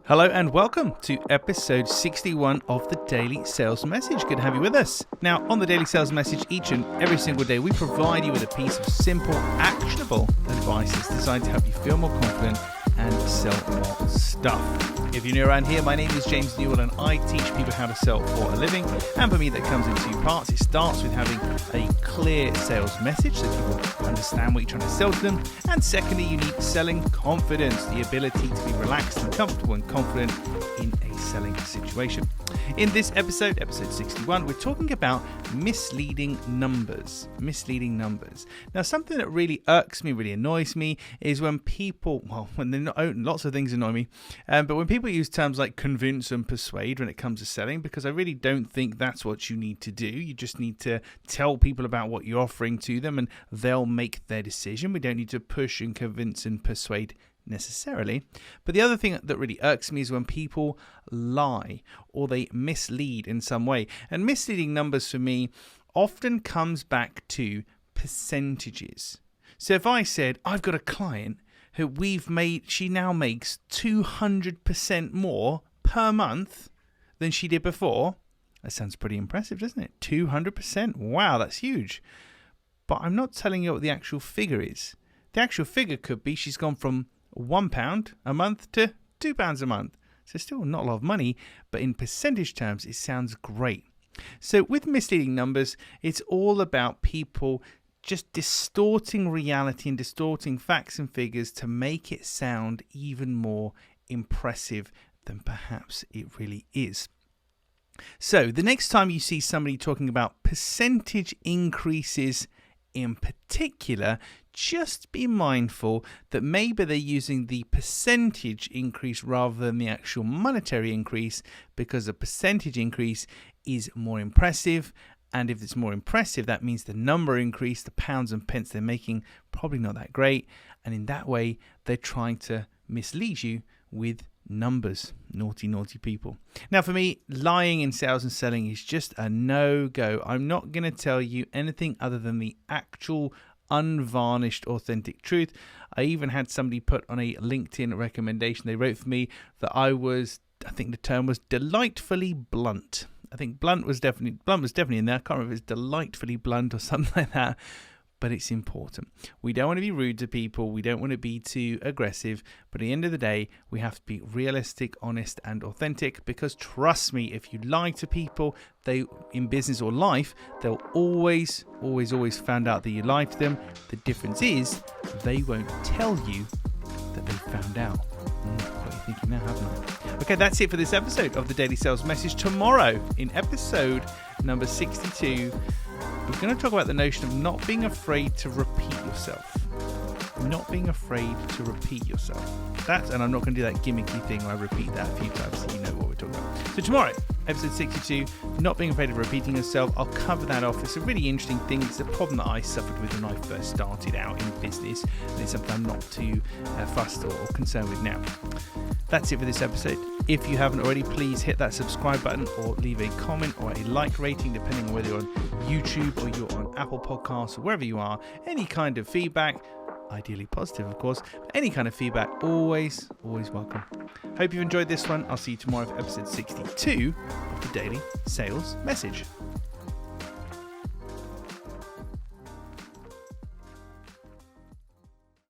Hello and welcome to episode 61 of the Daily Sales Message. Good to have you with us. Now, on the Daily Sales Message, each and every single day, we provide you with a piece of simple, actionable advice that's designed to help you feel more confident and sell more stuff. If you're new around here, my name is James Newell and I teach people how to sell for a living. And for me, that comes in two parts. It starts with having a clear sales message so people understand what you're trying to sell to them. And secondly, you need selling confidence, the ability to be relaxed and comfortable and confident in a selling situation. In this episode 61, we're talking about misleading numbers. Misleading numbers. Now, something that really irks me, really annoys me, is when people, when they're not, lots of things annoy me, but when people use terms like convince and persuade when it comes to selling, because I really don't think that's what you need to do. You just need to tell people about what you're offering to them and they'll make their decision. We don't need to push and convince and persuade necessarily. But the other thing that really irks me is when people lie or they mislead in some way. And misleading numbers for me often comes back to percentages. So if I said, I've got a client who she now makes 200% more per month than she did before. That sounds pretty impressive, doesn't it? 200%. Wow, that's huge. But I'm not telling you what the actual figure is. The actual figure could be she's gone from £1 a month to £2 a month. So still not a lot of money, but in percentage terms, it sounds great. So with misleading numbers, it's all about people just distorting reality and distorting facts and figures to make it sound even more impressive than perhaps it really is. So the next time you see somebody talking about percentage increases in particular, just be mindful that maybe they're using the percentage increase rather than the actual monetary increase, because a percentage increase is more impressive. And if it's more impressive, that means the number increase, the pounds and pence they're making, probably not that great. And in that way, they're trying to mislead you with numbers. Naughty, naughty people. Now, for me, lying in sales and selling is just a no-go. I'm not going to tell you anything other than the actual unvarnished, authentic truth. I even had somebody put on a LinkedIn recommendation. They wrote for me that I think the term was delightfully blunt. I think blunt was definitely in there. I can't remember if it's delightfully blunt or something like that. But it's important. We don't want to be rude to people. We don't want to be too aggressive. But at the end of the day, we have to be realistic, honest, and authentic. Because trust me, if you lie to people, in business or life, they'll always find out that you lied to them. The difference is they won't tell you that they found out. What are you thinking now, haven't I? Okay, that's it for this episode of the Daily Sales Message. Tomorrow, in episode number 62, we're going to talk about the notion of not being afraid to repeat yourself. Not being afraid to repeat yourself. And I'm not going to do that gimmicky thing where I repeat that a few times so you know what we're talking about. So tomorrow, episode 62, not being afraid of repeating yourself. I'll cover that off. It's a really interesting thing. It's a problem that I suffered with when I first started out in business. And it's something I'm not too fussed or concerned with now. That's it for this episode. If you haven't already, please hit that subscribe button or leave a comment or a like rating, depending on whether you're on YouTube or you're on Apple Podcasts or wherever you are. Any kind of feedback, ideally positive, of course, but any kind of feedback, always welcome. Hope you've enjoyed this one. I'll see you tomorrow for episode 62 of the Daily Sales Message.